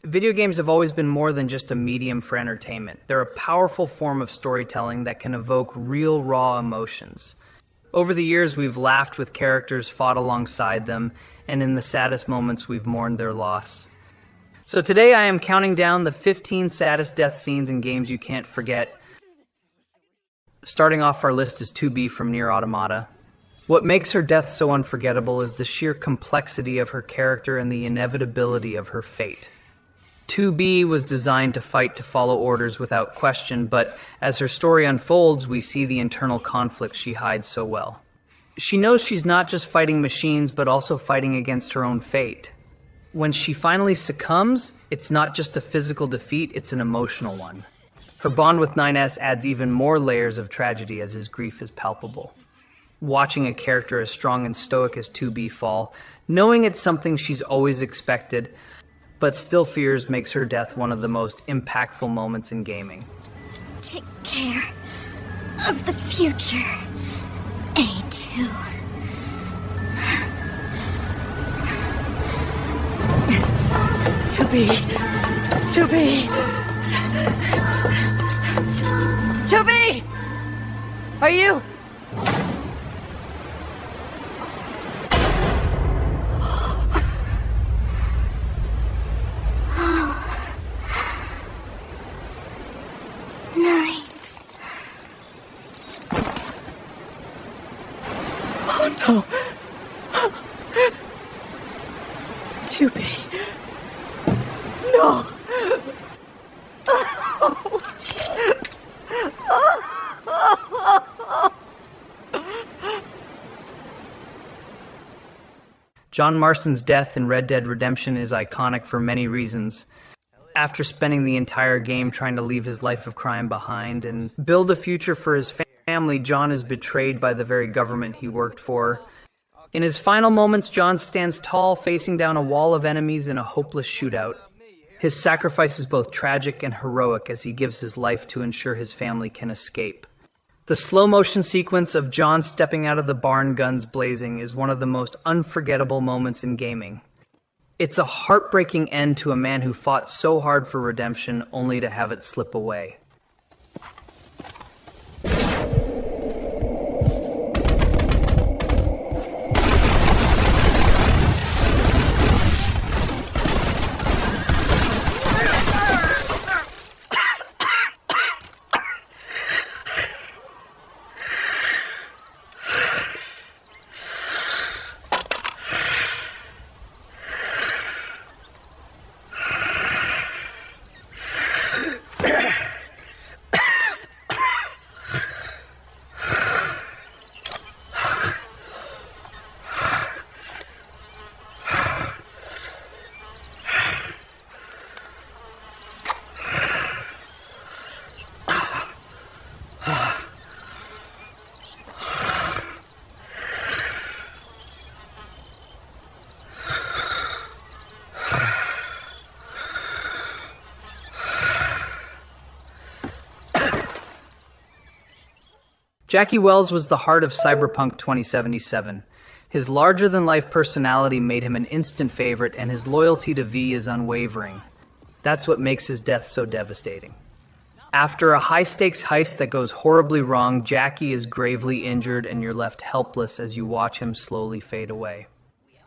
Video games have always been more than just a medium for entertainment. They're a powerful form of storytelling that can evoke real, raw emotions. Over the years, we've laughed with characters, fought alongside them, and in the saddest moments, we've mourned their loss. So today I am counting down the 15 saddest death scenes in games you can't forget. Starting off our list is 2B from Nier Automata. What makes her death so unforgettable is the sheer complexity of her character and the inevitability of her fate. 2B was designed to fight to follow orders without question, but as her story unfolds, we see the internal conflict she hides so well. She knows she's not just fighting machines, but also fighting against her own fate. When she finally succumbs, it's not just a physical defeat, it's an emotional one. Her bond with 9S adds even more layers of tragedy as his grief is palpable. Watching a character as strong and stoic as 2B fall, knowing it's something she's always expected, but still fears, makes her death one of the most impactful moments in gaming. Take care of the future, A2. To be! Are you? Nights. Oh no! To be. No! John Marston's death in Red Dead Redemption is iconic for many reasons. After spending the entire game trying to leave his life of crime behind and build a future for his family, John is betrayed by the very government he worked for. In his final moments, John stands tall, facing down a wall of enemies in a hopeless shootout. His sacrifice is both tragic and heroic as he gives his life to ensure his family can escape. The slow-motion sequence of John stepping out of the barn, guns blazing, is one of the most unforgettable moments in gaming. It's a heartbreaking end to a man who fought so hard for redemption only to have it slip away. Jackie Wells was the heart of Cyberpunk 2077. His larger-than-life personality made him an instant favorite, and his loyalty to V is unwavering. That's what makes his death so devastating. After a high-stakes heist that goes horribly wrong, Jackie is gravely injured, and you're left helpless as you watch him slowly fade away.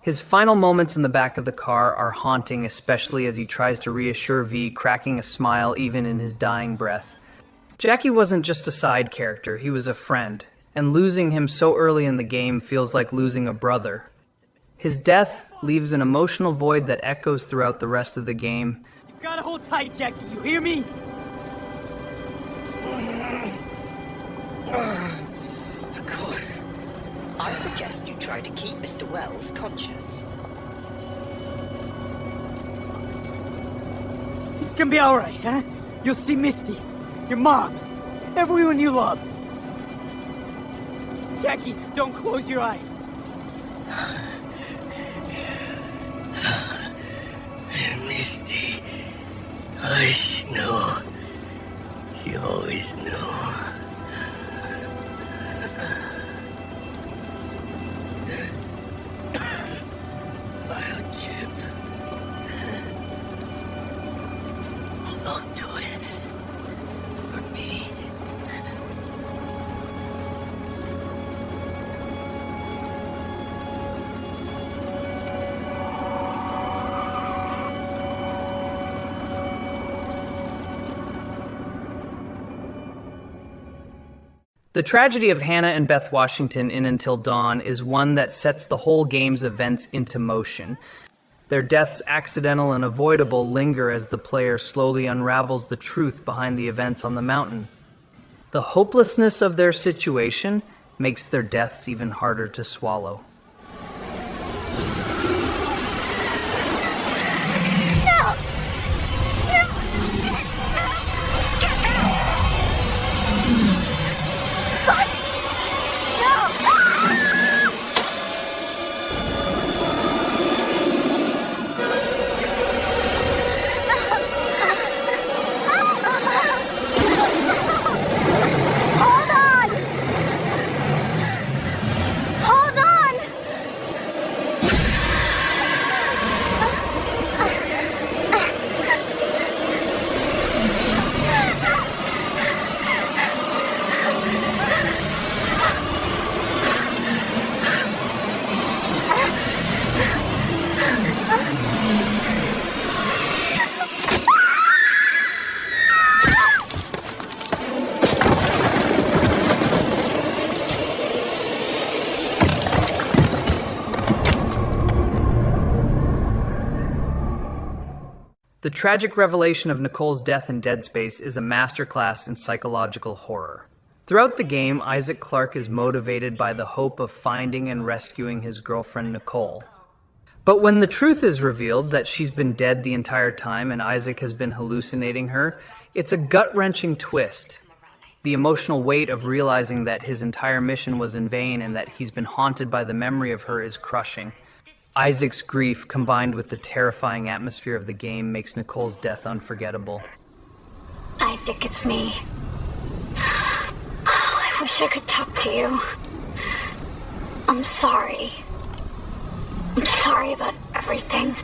His final moments in the back of the car are haunting, especially as he tries to reassure V, cracking a smile even in his dying breath. Jackie wasn't just a side character, he was a friend, and losing him so early in the game feels like losing a brother. His death leaves an emotional void that echoes throughout the rest of the game. You've gotta hold tight, Jackie, you hear me? Of course. I suggest you try to keep Mr. Wells conscious. It's gonna be alright, huh? You'll see Misty, your mom, everyone you love. Jackie, don't close your eyes. Misty, I know. You always know. Biochip. on to it. For me. The tragedy of Hannah and Beth Washington in Until Dawn is one that sets the whole game's events into motion. Their deaths, accidental and avoidable, linger as the player slowly unravels the truth behind the events on the mountain. The hopelessness of their situation makes their deaths even harder to swallow. The tragic revelation of Nicole's death in Dead Space is a masterclass in psychological horror. Throughout the game, Isaac Clarke is motivated by the hope of finding and rescuing his girlfriend Nicole. But when the truth is revealed that she's been dead the entire time and Isaac has been hallucinating her, it's a gut-wrenching twist. The emotional weight of realizing that his entire mission was in vain and that he's been haunted by the memory of her is crushing. Isaac's grief, combined with the terrifying atmosphere of the game, makes Nicole's death unforgettable. Isaac, it's me. Oh, I wish I could talk to you. I'm sorry. I'm sorry about everything.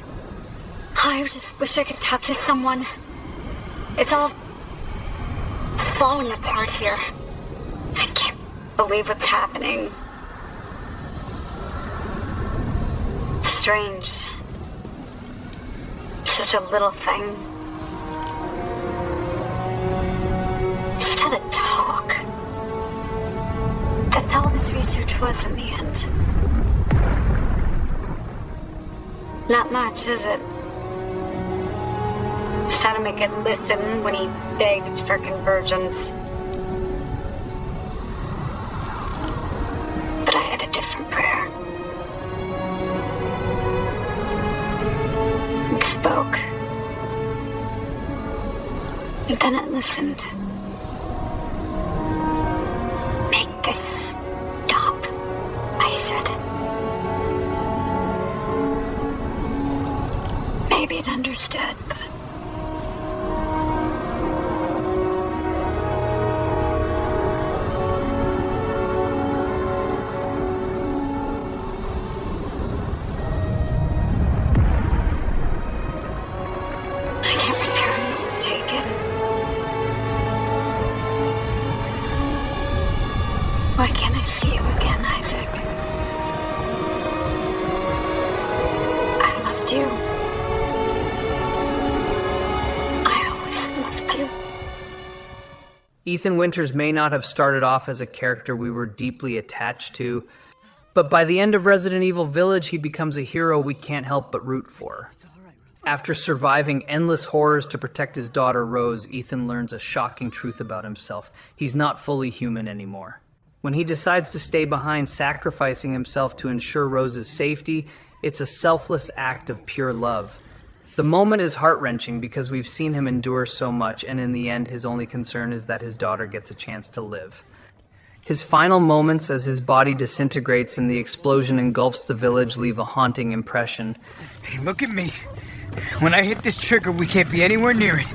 I just wish I could talk to someone. It's all falling apart here. I can't believe what's happening. Strange. Such a little thing. Just had a talk. That's all this research was in the end. Not much, is it? Just had to make it listen when he begged for convergence. But I had a different prayer. It spoke. And then it listened. Make this stop, I said. Maybe it understood, but... Why can't I see you again, Isaac? I loved you. I always loved you. Ethan Winters may not have started off as a character we were deeply attached to, but by the end of Resident Evil Village, he becomes a hero we can't help but root for. After surviving endless horrors to protect his daughter Rose, Ethan learns a shocking truth about himself. He's not fully human anymore. When he decides to stay behind, sacrificing himself to ensure Rose's safety, it's a selfless act of pure love. The moment is heart-wrenching because we've seen him endure so much, and in the end, his only concern is that his daughter gets a chance to live. His final moments as his body disintegrates and the explosion engulfs the village leave a haunting impression. Hey, look at me. When I hit this trigger, we can't be anywhere near it.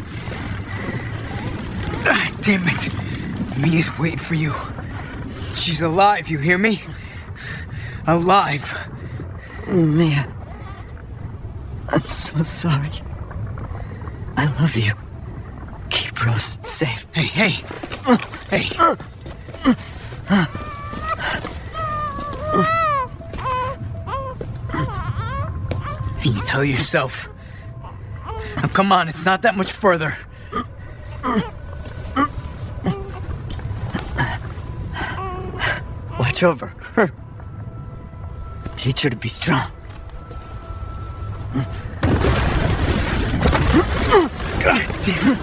Ah, damn it. Mia's waiting for you. She's alive, you hear me? Alive. Mia, I'm so sorry. I love you. Rose. Safe. Hey, hey! Hey! And you tell yourself. Now come on, it's not that much further. Watch over her. Teach her to be strong. God damn it.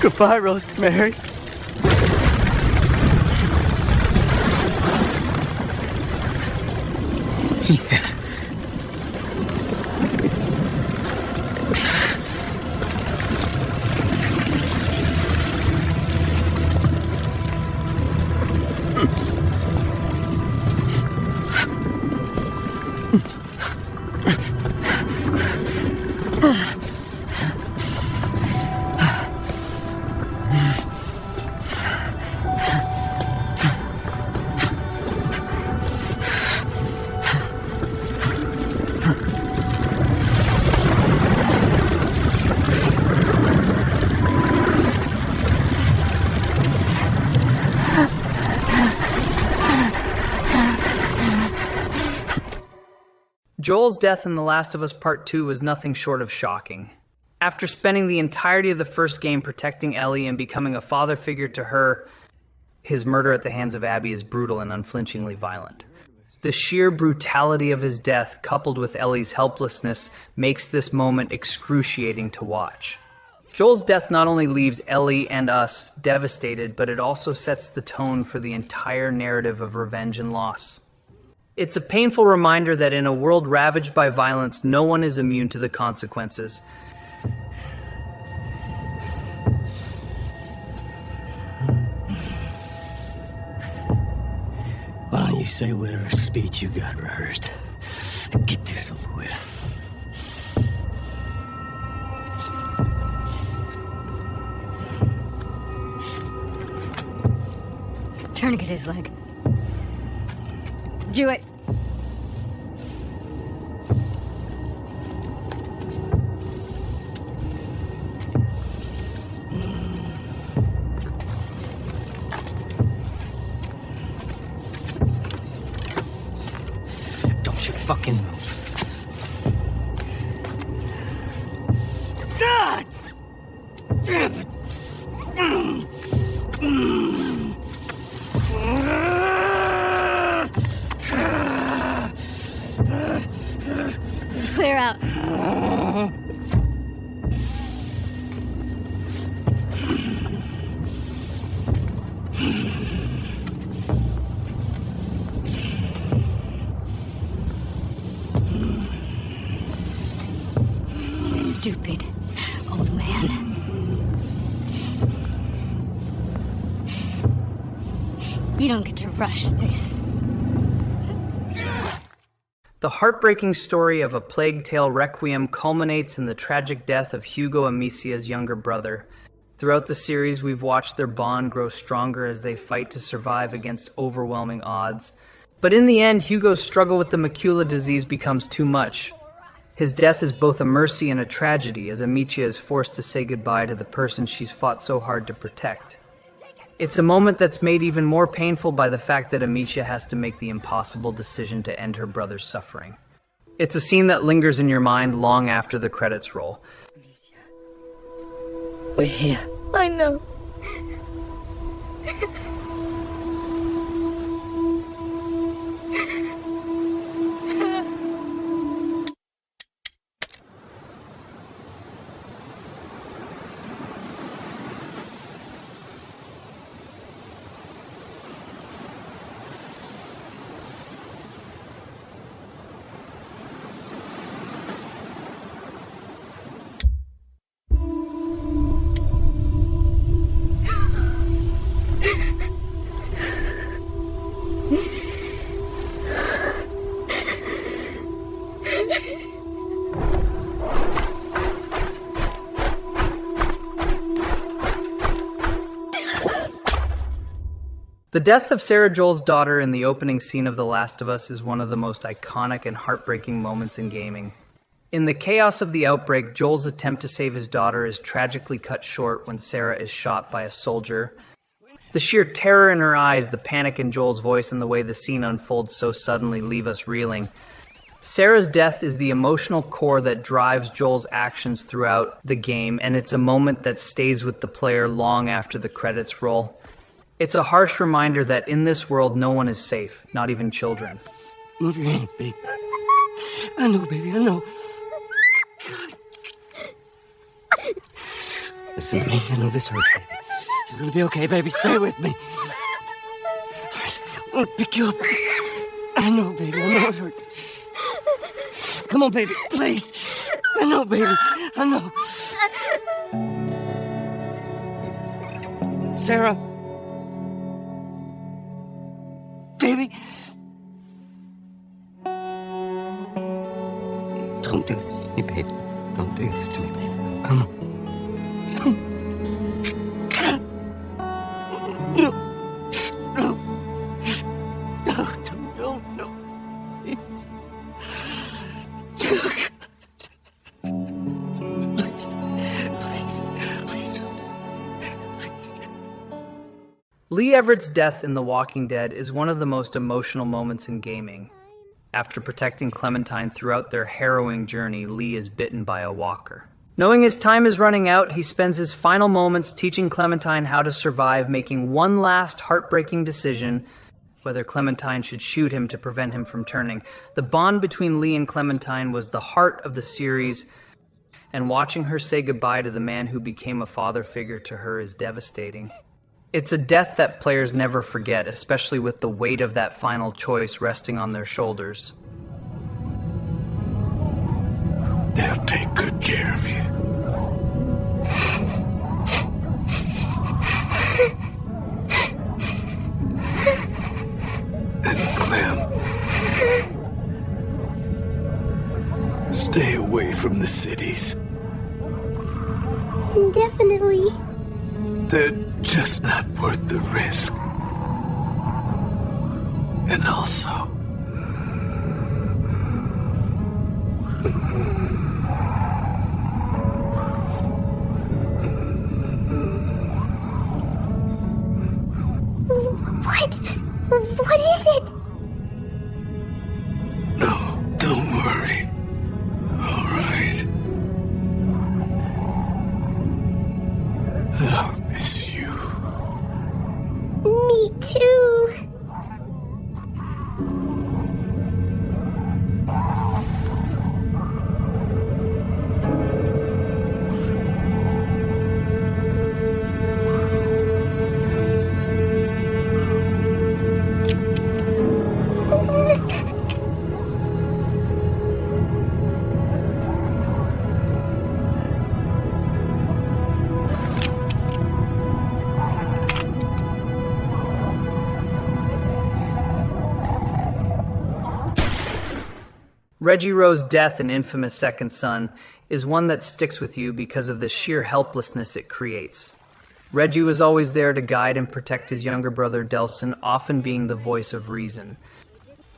Goodbye, Rosemary. Ethan. Joel's death in The Last of Us Part 2 was nothing short of shocking. After spending the entirety of the first game protecting Ellie and becoming a father figure to her, his murder at the hands of Abby is brutal and unflinchingly violent. The sheer brutality of his death, coupled with Ellie's helplessness, makes this moment excruciating to watch. Joel's death not only leaves Ellie and us devastated, but it also sets the tone for the entire narrative of revenge and loss. It's a painful reminder that in a world ravaged by violence, no one is immune to the consequences. Why don't you say whatever speech you got rehearsed? Get this over with. Tourniquet his leg. Do it. Don't you fucking move. God! Damn it! Clear out. Stupid old man. You don't get to rush this. The heartbreaking story of A Plague Tale Requiem culminates in the tragic death of Hugo Amicia's younger brother. Throughout the series, we've watched their bond grow stronger as they fight to survive against overwhelming odds. But in the end, Hugo's struggle with the macula disease becomes too much. His death is both a mercy and a tragedy, as Amicia is forced to say goodbye to the person she's fought so hard to protect. It's a moment that's made even more painful by the fact that Amicia has to make the impossible decision to end her brother's suffering. It's a scene that lingers in your mind long after the credits roll. We're here. I know. The death of Sarah Joel's daughter in the opening scene of The Last of Us is one of the most iconic and heartbreaking moments in gaming. In the chaos of the outbreak, Joel's attempt to save his daughter is tragically cut short when Sarah is shot by a soldier. The sheer terror in her eyes, the panic in Joel's voice, and the way the scene unfolds so suddenly leave us reeling. Sarah's death is the emotional core that drives Joel's actions throughout the game, and it's a moment that stays with the player long after the credits roll. It's a harsh reminder that in this world, no one is safe, not even children. Move your hands, babe. I know, baby, I know. Listen to me, I know this hurts, baby. You're gonna be okay, baby. Stay with me. All right, I'm gonna pick you up. I know, baby, I know it hurts. Come on, baby, please. I know, baby, I know. Sarah. Baby. Don't do this to me, baby. Don't do this to me, baby. Come on. No. No. No. Please. Please don't. Please. Lee Everett's death in The Walking Dead is one of the most emotional moments in gaming. After protecting Clementine throughout their harrowing journey, Lee is bitten by a walker. Knowing his time is running out, he spends his final moments teaching Clementine how to survive, making one last heartbreaking decision, whether Clementine should shoot him to prevent him from turning. The bond between Lee and Clementine was the heart of the series, and watching her say goodbye to the man who became a father figure to her is devastating. It's a death that players never forget, especially with the weight of that final choice resting on their shoulders. They'll take good care of you. And Clem, stay away from the cities. Definitely. They're just not worth the risk. And also, What is it? no, don't worry. All right. I'll miss you. Me too. Reggie Rowe's death in infamous Second Son is one that sticks with you because of the sheer helplessness it creates. Reggie was always there to guide and protect his younger brother Delson, often being the voice of reason.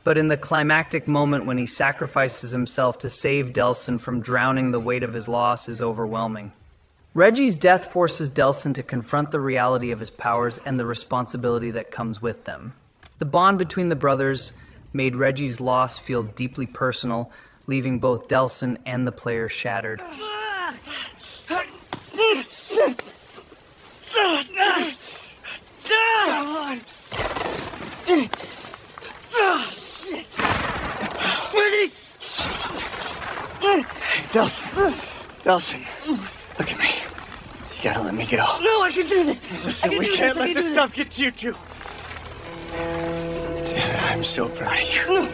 But in the climactic moment when he sacrifices himself to save Delson from drowning, the weight of his loss is overwhelming. Reggie's death forces Delson to confront the reality of his powers and the responsibility that comes with them. The bond between the brothers made Reggie's loss feel deeply personal, leaving both Delson and the player shattered. Delson, look at me. You gotta let me go. No, I can do this. Listen, we can't let this stuff get to you two. I'm so proud of you. No.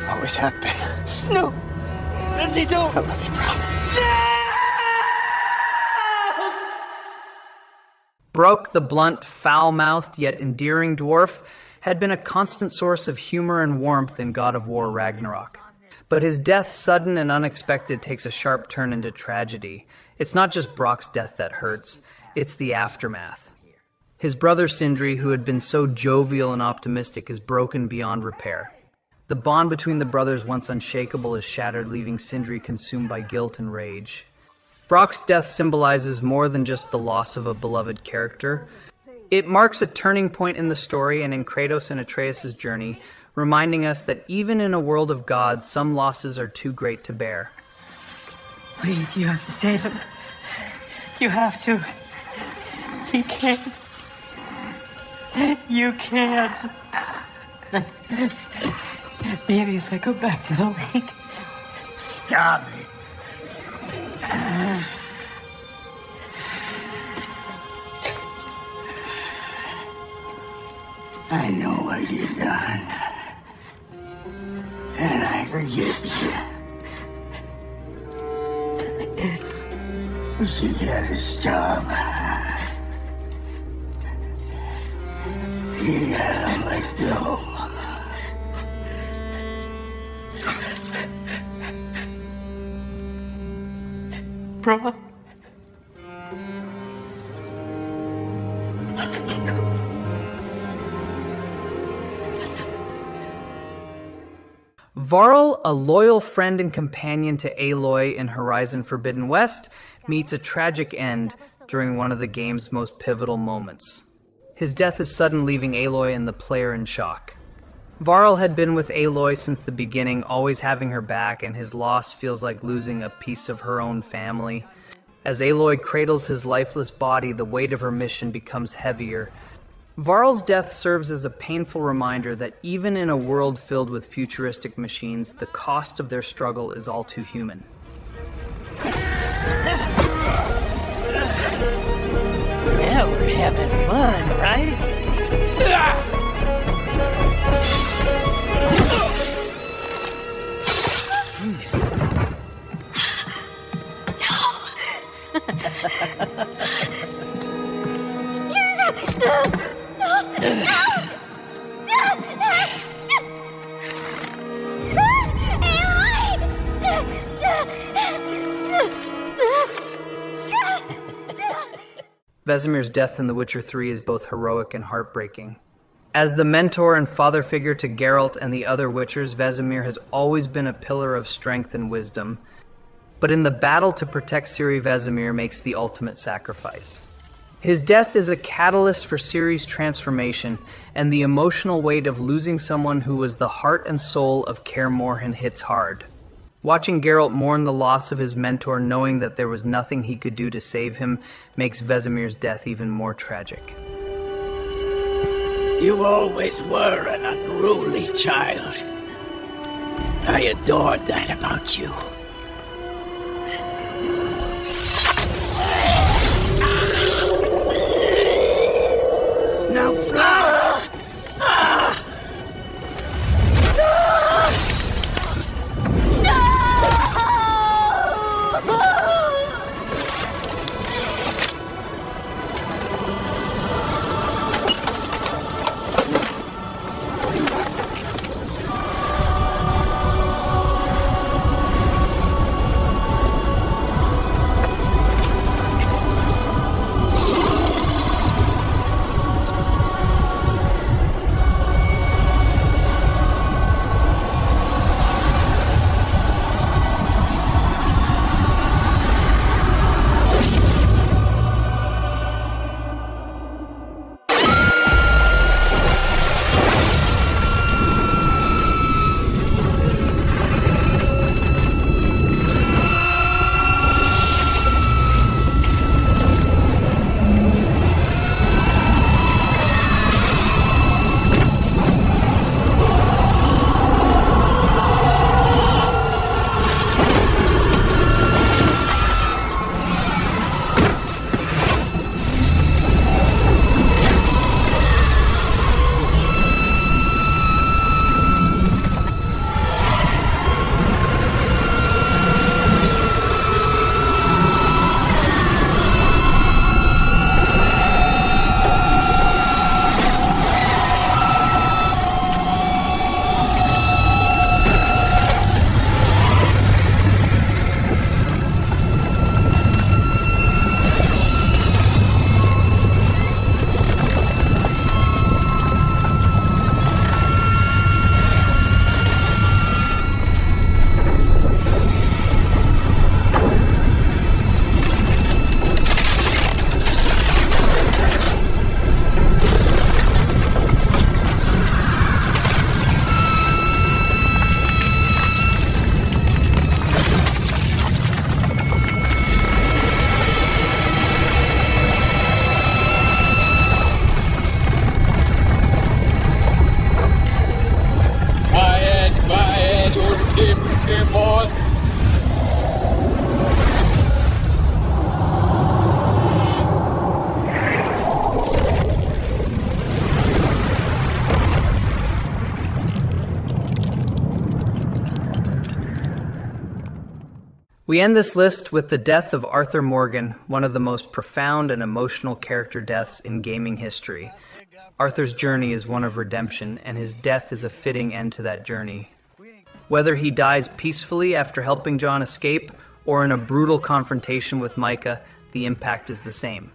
Always have been. No. Lindsay, don't. I love you, bro. Broke, the blunt, foul-mouthed yet endearing dwarf, had been a constant source of humor and warmth in God of War Ragnarok. But his death, sudden and unexpected, takes a sharp turn into tragedy. It's not just Brock's death that hurts, it's the aftermath. His brother Sindri, who had been so jovial and optimistic, is broken beyond repair. The bond between the brothers, once unshakable, is shattered, leaving Sindri consumed by guilt and rage. Brock's death symbolizes more than just the loss of a beloved character. It marks a turning point in the story and in Kratos and Atreus' journey, reminding us that even in a world of gods, some losses are too great to bear. Please, you have to save him. You have to. He can't. You can't. Maybe if I go back to the lake. Stop it. I know what you've done. And I forgive you. But you gotta stop. You gotta let go. Bro. Varl, a loyal friend and companion to Aloy in Horizon Forbidden West, meets a tragic end during one of the game's most pivotal moments. His death is sudden, leaving Aloy and the player in shock. Varl had been with Aloy since the beginning, always having her back, and his loss feels like losing a piece of her own family. As Aloy cradles his lifeless body, the weight of her mission becomes heavier. Varl's death serves as a painful reminder that even in a world filled with futuristic machines, the cost of their struggle is all too human. Yeah, we're having fun, right? Vesemir's death in The Witcher 3 is both heroic and heartbreaking. As the mentor and father figure to Geralt and the other Witchers, Vesemir has always been a pillar of strength and wisdom. But in the battle to protect Ciri, Vesemir makes the ultimate sacrifice. His death is a catalyst for Ciri's transformation, and the emotional weight of losing someone who was the heart and soul of Kaer Morhen hits hard. Watching Geralt mourn the loss of his mentor, knowing that there was nothing he could do to save him, makes Vesemir's death even more tragic. You always were an unruly child. I adored that about you. Now fly! We end this list with the death of Arthur Morgan, one of the most profound and emotional character deaths in gaming history. Arthur's journey is one of redemption, and his death is a fitting end to that journey. Whether he dies peacefully after helping John escape, or in a brutal confrontation with Micah, the impact is the same.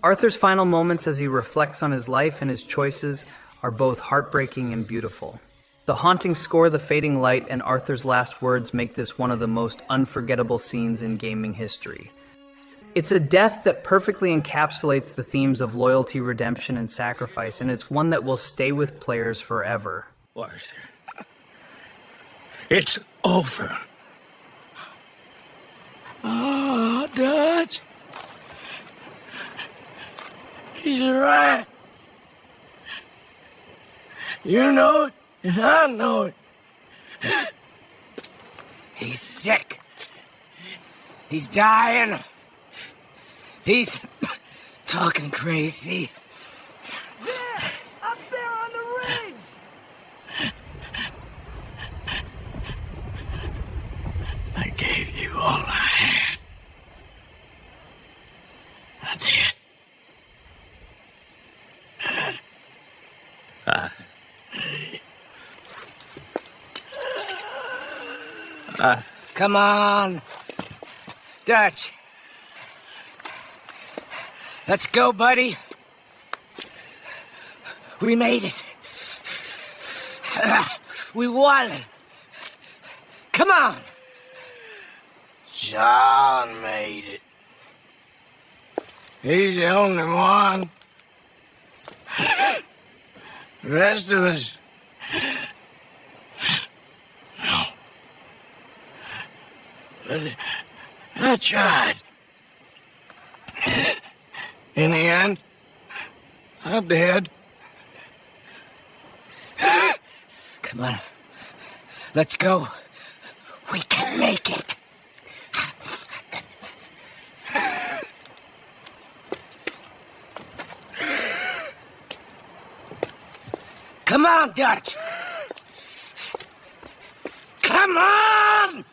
Arthur's final moments as he reflects on his life and his choices are both heartbreaking and beautiful. The haunting score, the fading light, and Arthur's last words make this one of the most unforgettable scenes in gaming history. It's a death that perfectly encapsulates the themes of loyalty, redemption, and sacrifice, and it's one that will stay with players forever. Arthur, it's over. Oh, Dutch. He's right. You know it, and I know it. He's sick. He's dying. He's talking crazy. There! Up there on the ridge! I gave you all I had. I did. Come on. Dutch. Let's go, buddy. We made it. We won. Come on. John made it. He's the only one. The rest of us... No. But I tried. In the end, I'm dead. Come on. Let's go. We can make it. Come on, Dutch. Come on!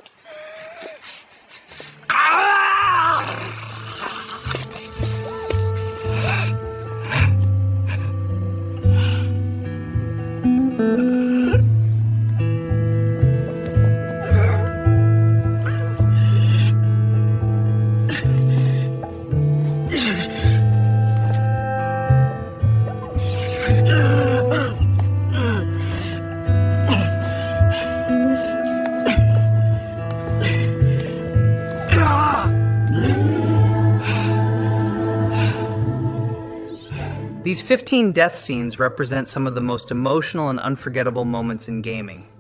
These 15 death scenes represent some of the most emotional and unforgettable moments in gaming.